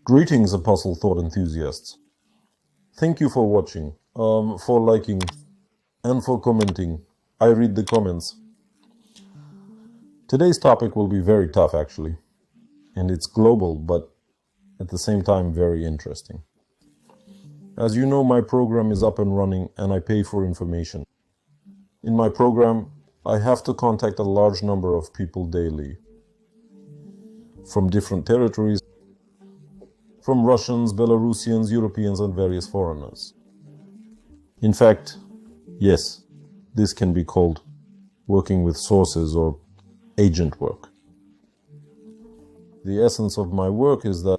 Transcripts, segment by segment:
Greetings, Apostle Thought enthusiasts. Thank you for watching, for liking, and for commenting. I read the comments. Today's topic will be very tough, actually, and it's global, but at the same time very interesting. As you know, my program is up and running, and I pay for information. In my program, I have to contact a large number of people daily, from different territories, from Russians, Belarusians, Europeans, and various foreigners. In fact, yes, this can be called working with sources or agent work. The essence of my work is that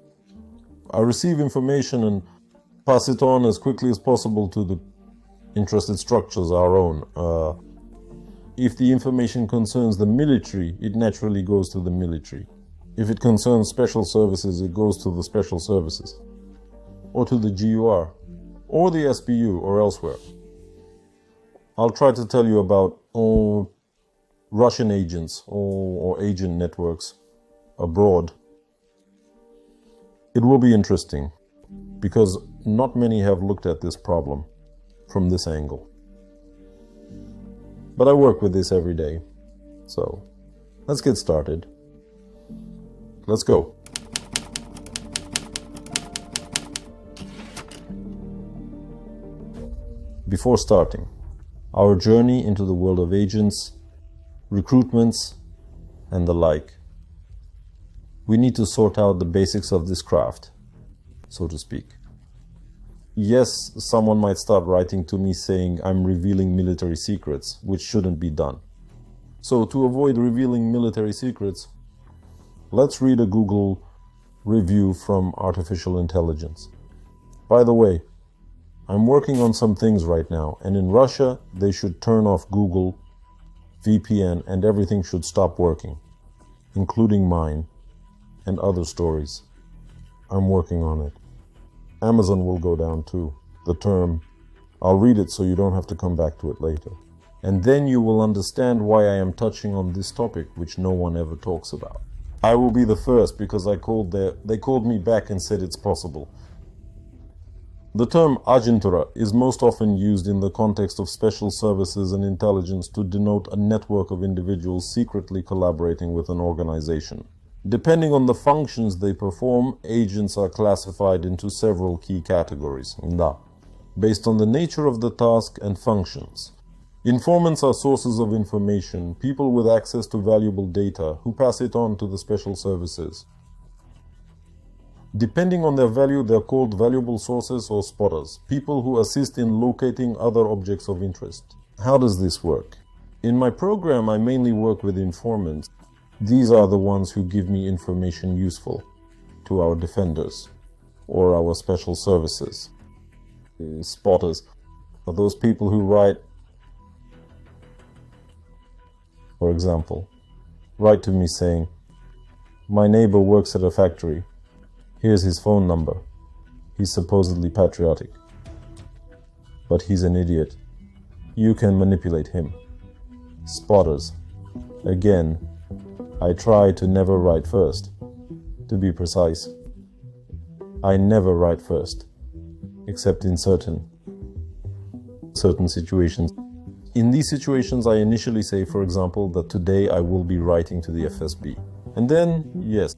I receive information and pass it on as quickly as possible to the interested structures, our own. If the information concerns the military, it naturally goes to the military. If it concerns special services, it goes to the special services, or to the GUR, or the SBU, or elsewhere. I'll try to tell you about Russian agents or agent networks abroad. It will be interesting, because not many have looked at this problem from this angle. But I work with this every day, so let's get started. Let's go. Before starting, our journey into the world of agents, recruitments, and the like, we need to sort out the basics of this craft, so to speak. Yes, someone might start writing to me saying I'm revealing military secrets, which shouldn't be done. So to avoid revealing military secrets, let's read a Google review from artificial intelligence. By the way, I'm working on some things right now, and in Russia, they should turn off Google, VPN, and everything should stop working, including mine and other stories. I'm working on it. Amazon will go down too. The term, I'll read it so you don't have to come back to it later. And then you will understand why I am touching on this topic, which no one ever talks about. I will be the first because they called me back and said it's possible. The term agentura is most often used in the context of special services and intelligence to denote a network of individuals secretly collaborating with an organization. Depending on the functions they perform, agents are classified into several key categories, based on the nature of the task and functions. Informants are sources of information, people with access to valuable data who pass it on to the special services. Depending on their value, they are called valuable sources or spotters, people who assist in locating other objects of interest. How does this work? In my program, I mainly work with informants. These are the ones who give me information useful to our defenders or our special services. Spotters are those people who write, for example, write to me saying, my neighbor works at a factory. Here's his phone number. He's supposedly patriotic, but he's an idiot. You can manipulate him. Spotters. Again, I try to never write first. To be precise, I never write first, except in certain situations. In these situations, I initially say, for example, that today I will be writing to the FSB. And then, yes.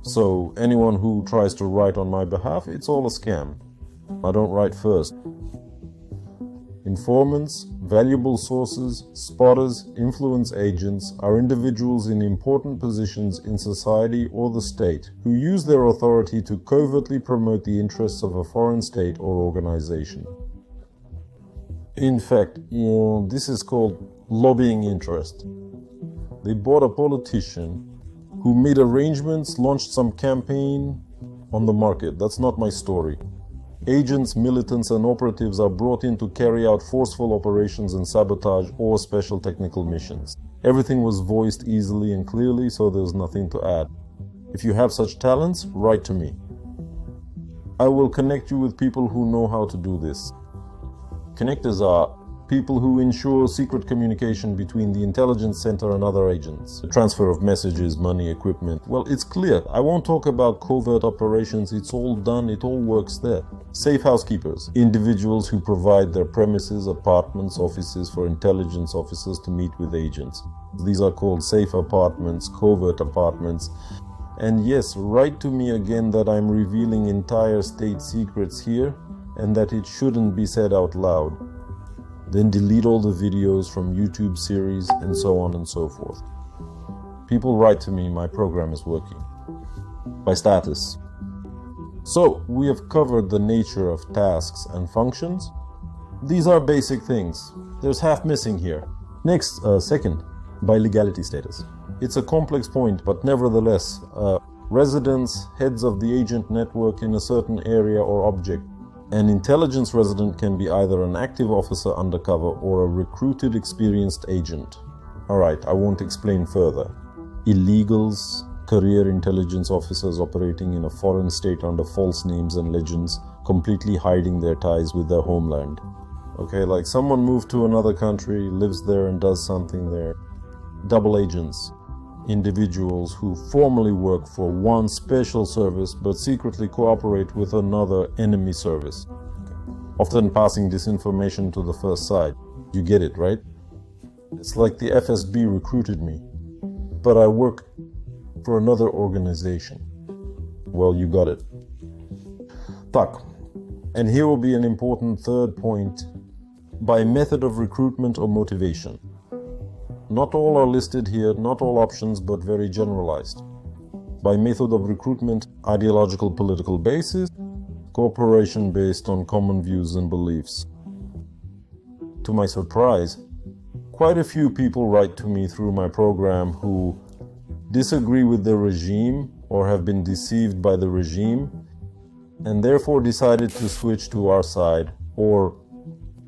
So anyone who tries to write on my behalf, it's all a scam. I don't write first. Informants, valuable sources, spotters, influence agents are individuals in important positions in society or the state who use their authority to covertly promote the interests of a foreign state or organization. In fact, this is called lobbying interest. They bought a politician who made arrangements, launched some campaign on the market. That's not my story. Agents, militants, and operatives are brought in to carry out forceful operations and sabotage or special technical missions. Everything was voiced easily and clearly, so there's nothing to add. If you have such talents, write to me. I will connect you with people who know how to do this. Connectors are people who ensure secret communication between the intelligence center and other agents. The transfer of messages, money, equipment. Well, it's clear. I won't talk about covert operations. It's all done. It all works there. Safe housekeepers. Individuals who provide their premises, apartments, offices for intelligence officers to meet with agents. These are called safe apartments, covert apartments. And yes, write to me again that I'm revealing entire state secrets here and that it shouldn't be said out loud. Then delete all the videos from YouTube series and so on and so forth. People write to me, my program is working. By status. So, we have covered the nature of tasks and functions. These are basic things. There's half missing here. Next, second, by legality status. It's a complex point, but nevertheless, residents, heads of the agent network in a certain area or object. An intelligence resident can be either an active officer undercover or a recruited experienced agent. Alright, I won't explain further. Illegals, career intelligence officers operating in a foreign state under false names and legends, completely hiding their ties with their homeland. Okay, like someone moved to another country, lives there and does something there. Double agents. Individuals who formally work for one special service but secretly cooperate with another enemy service, often passing disinformation to the first side. You get it, right? It's like the FSB recruited me, but I work for another organization. Well, you got it. Tak. And here will be an important third point. By method of recruitment or motivation. Not all are listed here, not all options, but very generalized. By method of recruitment, ideological political basis, cooperation based on common views and beliefs. To my surprise, quite a few people write to me through my program who disagree with the regime or have been deceived by the regime and therefore decided to switch to our side or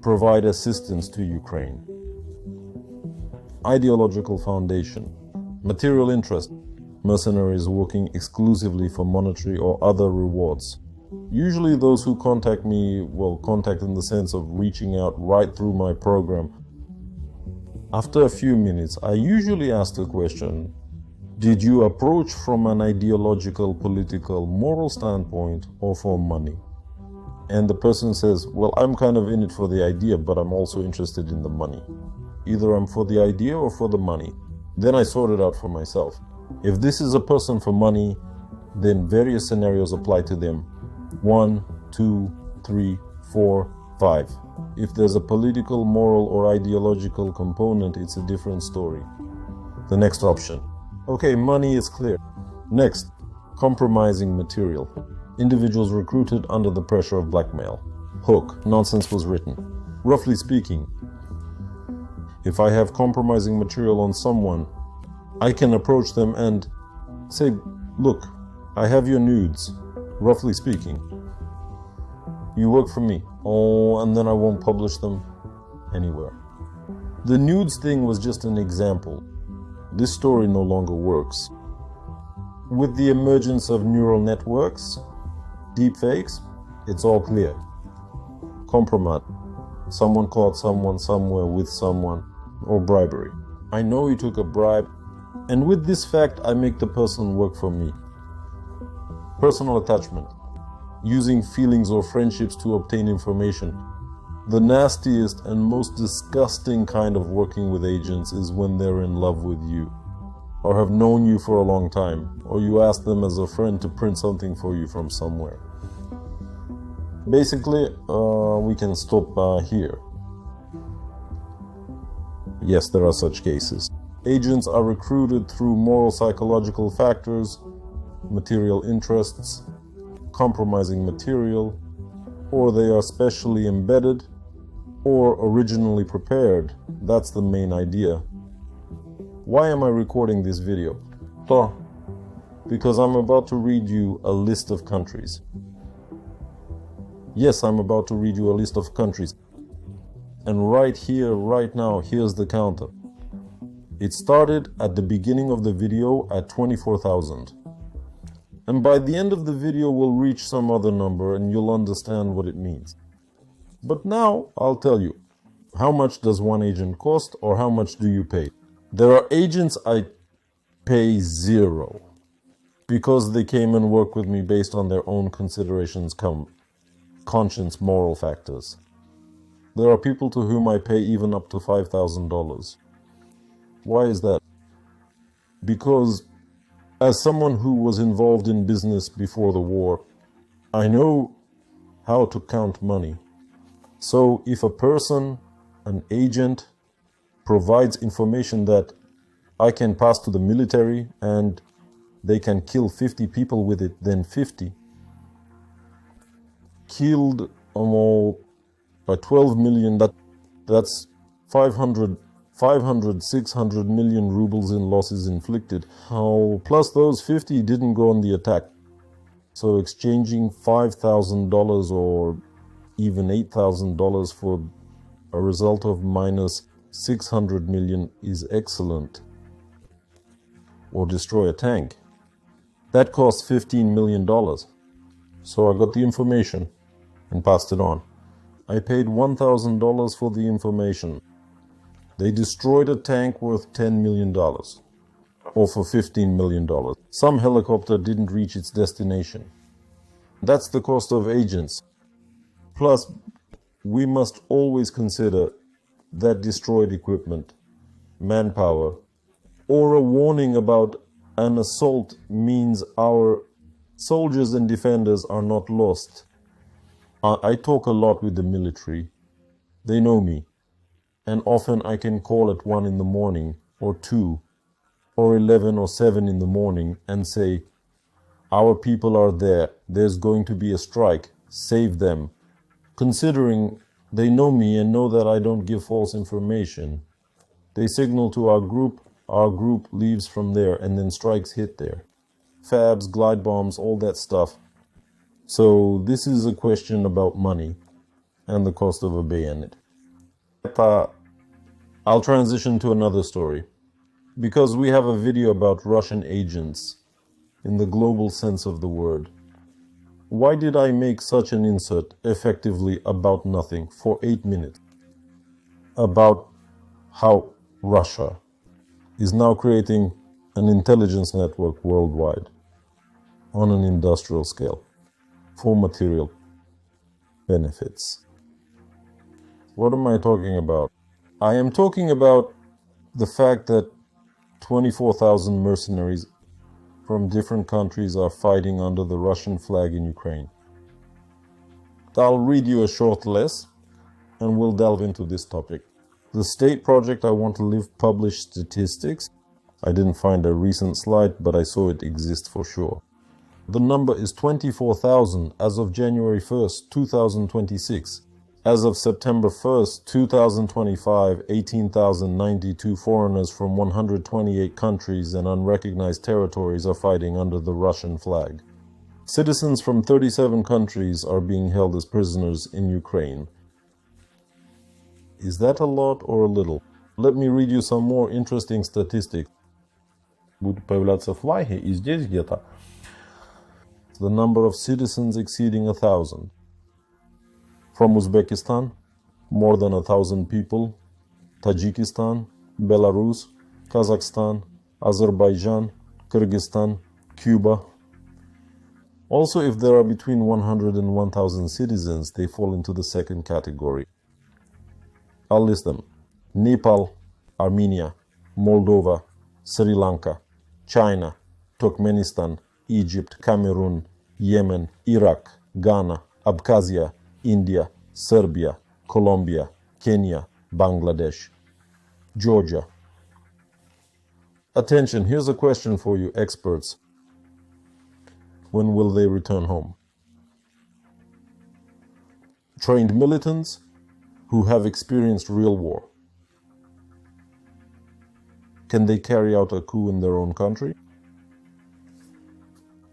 provide assistance to Ukraine. Ideological foundation, material interest, mercenaries working exclusively for monetary or other rewards. Usually those who contact me, well, contact in the sense of reaching out right through my program. After a few minutes, I usually ask the question, did you approach from an ideological, political, moral standpoint or for money? And the person says, well, I'm kind of in it for the idea, but I'm also interested in the money. Either I'm for the idea or for the money. Then I sort it out for myself. If this is a person for money, then various scenarios apply to them. 1, 2, 3, 4, 5. If there's a political, moral, or ideological component, it's a different story. The next option. Okay, money is clear. Next, compromising material. Individuals recruited under the pressure of blackmail. Hook. Nonsense was written. Roughly speaking, if I have compromising material on someone, I can approach them and say, look, I have your nudes, roughly speaking. You work for me. Oh, and then I won't publish them anywhere. The nudes thing was just an example. This story no longer works. With the emergence of neural networks, deepfakes, it's all clear. Compromise. Someone caught someone somewhere with someone. Or bribery. I know you took a bribe, and with this fact I make the person work for me. Personal attachment. Using feelings or friendships to obtain information. The nastiest and most disgusting kind of working with agents is when they're in love with you, or have known you for a long time, or you ask them as a friend to print something for you from somewhere. Basically, we can stop here. Yes, there are such cases. Agents are recruited through moral psychological factors, material interests, compromising material, or they are specially embedded or originally prepared. That's the main idea. Why am I recording this video? Because I'm about to read you a list of countries. Yes, I'm about to read you a list of countries. And right here, right now, here's the counter. It started at the beginning of the video at 24,000. And by the end of the video, we'll reach some other number and you'll understand what it means. But now, I'll tell you. How much does one agent cost, or how much do you pay? There are agents I pay zero because they came and worked with me based on their own considerations, conscience, moral factors. There are people to whom I pay even up to $5,000. Why is that? Because as someone who was involved in business before the war, I know how to count money. So if a person, an agent, provides information that I can pass to the military and they can kill 50 people with it, then 50 killed by 12 million, that's 500, 600 million rubles in losses inflicted. Plus those 50 didn't go on the attack. So exchanging $5,000 or even $8,000 for a result of minus 600 million is excellent. Or destroy a tank. That cost $15 million. So I got the information and passed it on. I paid $1,000 for the information. They destroyed a tank worth $10 million. Or for $15 million. Some helicopter didn't reach its destination. That's the cost of agents. Plus, we must always consider that destroyed equipment, manpower, or a warning about an assault means our soldiers and defenders are not lost. I talk a lot with the military. They know me. And often I can call at 1 in the morning, or 2, or 11 or 7 in the morning and say, our people are there. There's going to be a strike. Save them. Considering they know me and know that I don't give false information, they signal to our group leaves from there, and then strikes hit there. Fabs, glide bombs, all that stuff. So this is a question about money and the cost of a bayonet. I'll transition to another story, because we have a video about Russian agents in the global sense of the word. Why did I make such an insert, effectively about nothing, for 8 minutes? About how Russia is now creating an intelligence network worldwide on an industrial scale for material benefits. What am I talking about? I am talking about the fact that 24,000 mercenaries from different countries are fighting under the Russian flag in Ukraine. I'll read you a short list and we'll delve into this topic. The state project I Want to Live published statistics. I didn't find a recent slide, but I saw it exist for sure. The number is 24,000 as of January 1st, 2026. As of September 1st, 2025, 18,092 foreigners from 128 countries and unrecognized territories are fighting under the Russian flag. Citizens from 37 countries are being held as prisoners in Ukraine. Is that a lot or a little? Let me read you some more interesting statistics. Будут появляться флаги, и здесь где-то. The number of citizens exceeding 1,000. From Uzbekistan, more than 1,000 people. Tajikistan, Belarus, Kazakhstan, Azerbaijan, Kyrgyzstan, Cuba. Also, if there are between 100 and 1,000 citizens, they fall into the second category. I'll list them. Nepal, Armenia, Moldova, Sri Lanka, China, Turkmenistan, Egypt, Cameroon, Yemen, Iraq, Ghana, Abkhazia, India, Serbia, Colombia, Kenya, Bangladesh, Georgia. Attention, here's a question for you experts. When will they return home? Trained militants who have experienced real war. Can they carry out a coup in their own country?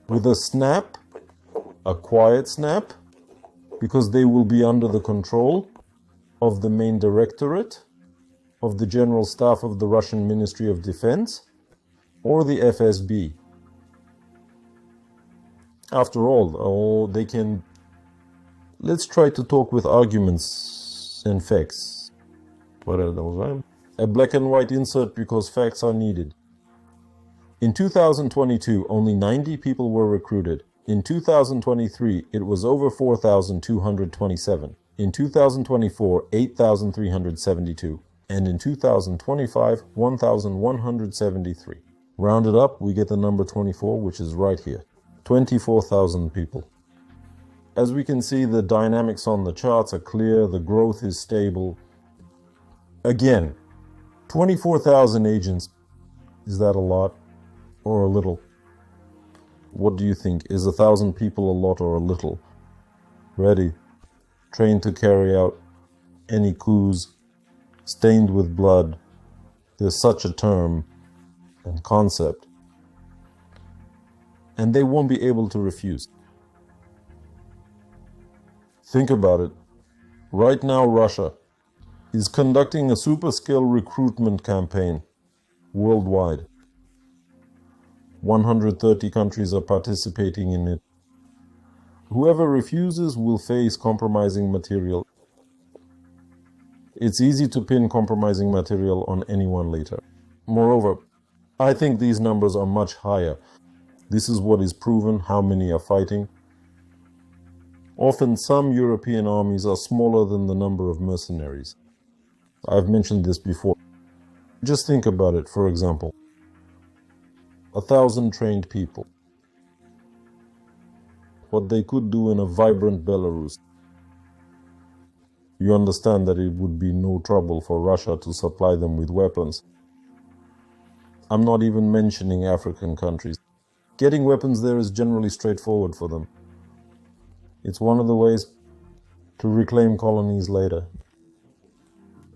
With a snap, a quiet snap, because they will be under the control of the main directorate, of the General Staff of the Russian Ministry of Defense, or the FSB. After all, they can... Let's try to talk with arguments and facts. Продолжаем. A black and white insert because facts are needed. In 2022, only 90 people were recruited. In 2023, it was over 4,227. In 2024, 8,372. And in 2025, 1,173. Rounded up, we get the number 24, which is right here. 24,000 people. As we can see, the dynamics on the charts are clear, the growth is stable. Again, 24,000 agents. Is that a lot or a little? What do you think? Is 1,000 people a lot or a little? Ready, trained to carry out any coups, stained with blood. There's such a term and concept. And they won't be able to refuse. Think about it. Right now, Russia is conducting a super-scale recruitment campaign worldwide. 130 countries are participating in it. Whoever refuses will face compromising material. It's easy to pin compromising material on anyone later. Moreover, I think these numbers are much higher. This is what is proven, how many are fighting. Often some European armies are smaller than the number of mercenaries. I've mentioned this before. Just think about it, for example. 1,000 trained people. What they could do in a vibrant Belarus. You understand that it would be no trouble for Russia to supply them with weapons. I'm not even mentioning African countries. Getting weapons there is generally straightforward for them. It's one of the ways to reclaim colonies later.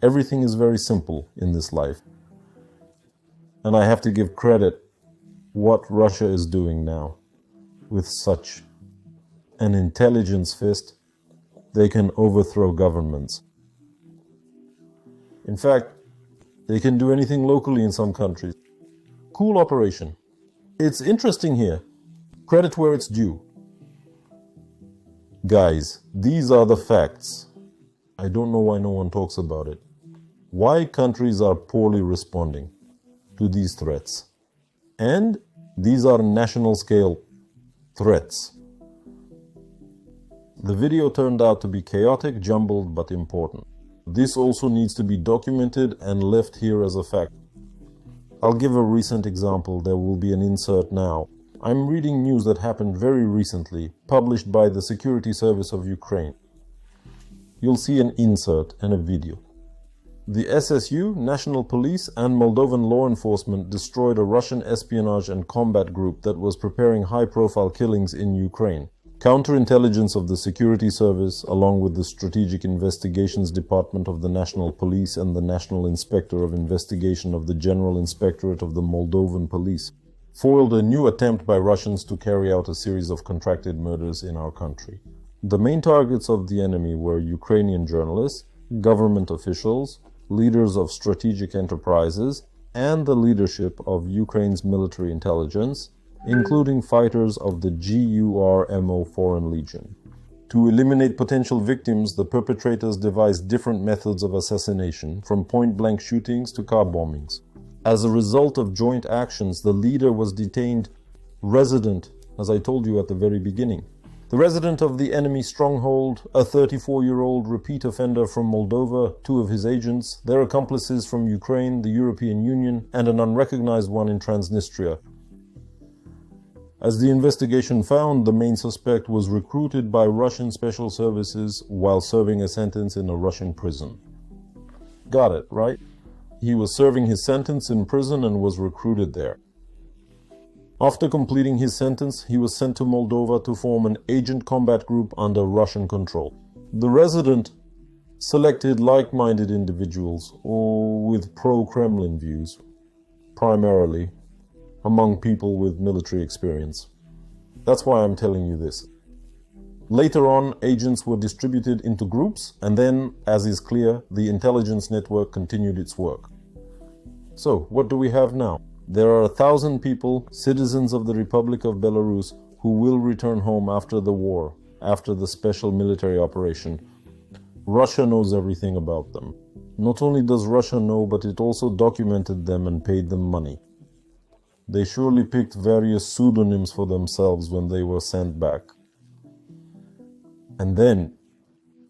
Everything is very simple in this life. And I have to give credit what Russia is doing now. With such an intelligence fist, they can overthrow governments. In fact, they can do anything locally in some countries. Cool operation. It's interesting here. Credit where it's due. Guys, these are the facts. I don't know why no one talks about it. Why countries are poorly responding to these threats. And these are national scale threats. The video turned out to be chaotic, jumbled, but important. This also needs to be documented and left here as a fact. I'll give a recent example. There will be an insert now. I'm reading news that happened very recently, published by the Security Service of Ukraine. You'll see an insert and a video. The SSU, National Police, and Moldovan law enforcement destroyed a Russian espionage and combat group that was preparing high-profile killings in Ukraine. Counterintelligence of the Security Service, along with the Strategic Investigations Department of the National Police and the National Inspector of Investigation of the General Inspectorate of the Moldovan Police, foiled a new attempt by Russians to carry out a series of contracted murders in our country. The main targets of the enemy were Ukrainian journalists, government officials, leaders of strategic enterprises, and the leadership of Ukraine's military intelligence, including fighters of the GURMO Foreign Legion. To eliminate potential victims, the perpetrators devised different methods of assassination, from point-blank shootings to car bombings. As a result of joint actions, the leader was detained resident, as I told you at the very beginning. The resident of the enemy stronghold, a 34-year-old repeat offender from Moldova, 2 of his agents, their accomplices from Ukraine, the European Union, and an unrecognized one in Transnistria. As the investigation found, the main suspect was recruited by Russian special services while serving a sentence in a Russian prison. Got it, right? He was serving his sentence in prison and was recruited there. After completing his sentence, he was sent to Moldova to form an agent combat group under Russian control. The resident selected like-minded individuals, or with pro-Kremlin views, primarily among people with military experience. That's why I'm telling you this. Later on, agents were distributed into groups, and then, as is clear, the intelligence network continued its work. So, what do we have now? There are 1,000 people, citizens of the Republic of Belarus, who will return home after the war, after the special military operation. Russia knows everything about them. Not only does Russia know, but it also documented them and paid them money. They surely picked various pseudonyms for themselves when they were sent back. And then,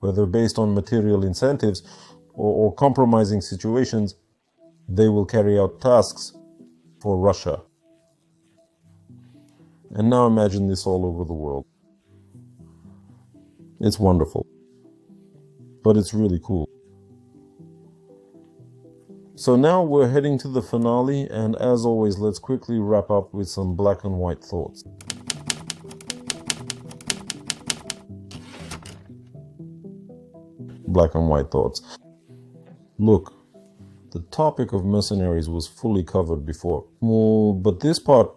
whether based on material incentives or compromising situations, they will carry out tasks for Russia. And now imagine this all over the world. It's wonderful. But it's really cool. So now we're heading to the finale, and as always, let's quickly wrap up with some black and white thoughts. Black and white thoughts. Look, the topic of mercenaries was fully covered before. But this part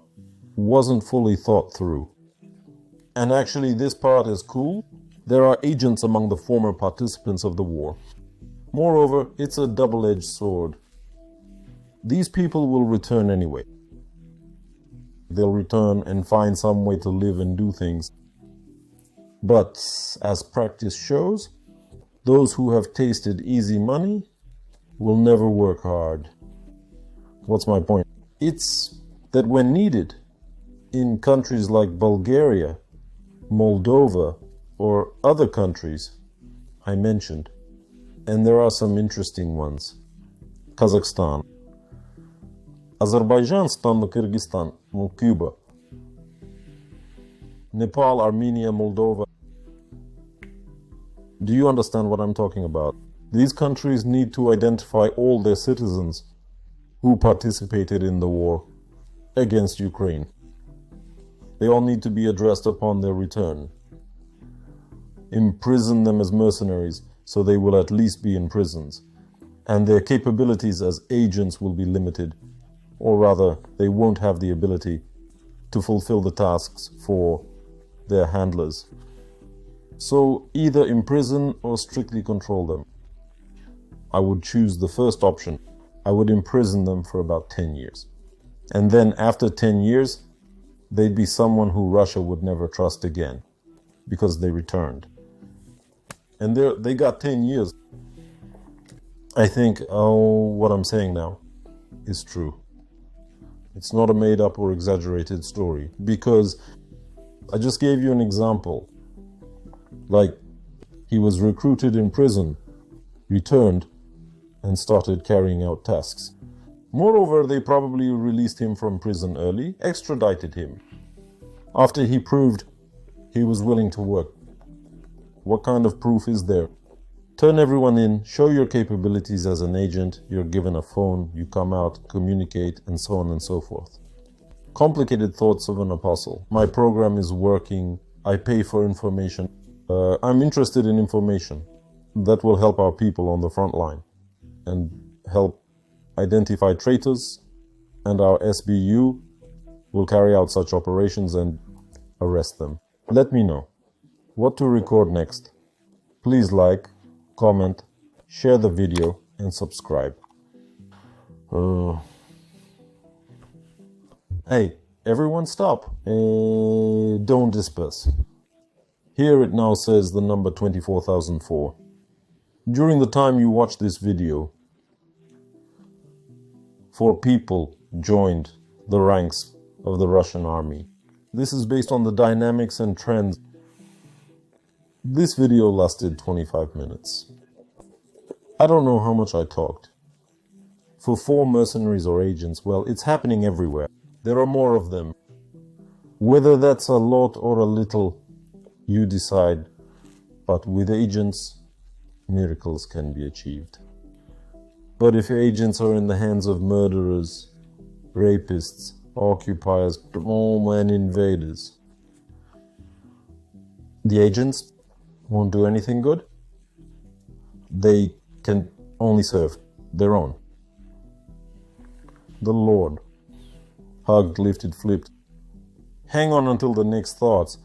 wasn't fully thought through. And actually, this part is cool. There are agents among the former participants of the war. Moreover, it's a double-edged sword. These people will return anyway. They'll return and find some way to live and do things. But, as practice shows, those who have tasted easy money will never work hard. What's my point? It's that when needed, in countries like Bulgaria, Moldova, or other countries I mentioned, and there are some interesting ones, Kazakhstan, Azerbaijan, Kyrgyzstan, Cuba, Nepal, Armenia, Moldova. Do you understand what I'm talking about? These countries need to identify all their citizens who participated in the war against Ukraine. They all need to be addressed upon their return. Imprison them as mercenaries, so they will at least be in prisons, and their capabilities as agents will be limited, or rather, they won't have the ability to fulfill the tasks for their handlers. So either imprison or strictly control them. I would choose the first option. I would imprison them for about 10 years. And then after 10 years, they'd be someone who Russia would never trust again, because they returned. And they got 10 years. I think, what I'm saying now is true. It's not a made-up or exaggerated story, because I just gave you an example. Like, he was recruited in prison, returned, and started carrying out tasks. Moreover, they probably released him from prison early, extradited him, after he proved he was willing to work. What kind of proof is there? Turn everyone in, show your capabilities as an agent, you're given a phone, you come out, communicate, and so on and so forth. Complicated thoughts of an apostle. My program is working, I pay for information. I'm interested in information that will help our people on the front line and help identify traitors, and our SBU will carry out such operations and arrest them. Let me know what to record next. Please like, comment, share the video, and subscribe. Hey, everyone stop. Don't disperse. Here it now says the number 24,004. During the time you watch this video, 4 people joined the ranks of the Russian army. This is based on the dynamics and trends. This video lasted 25 minutes. I don't know how much I talked. For 4 mercenaries or agents, well, it's happening everywhere. There are more of them. Whether that's a lot or a little, you decide. But with agents, miracles can be achieved. But if agents are in the hands of murderers, rapists, occupiers, and invaders, the agents won't do anything good. They can only serve their own. The Lord. Hugged, lifted, flipped. Hang on until the next thoughts.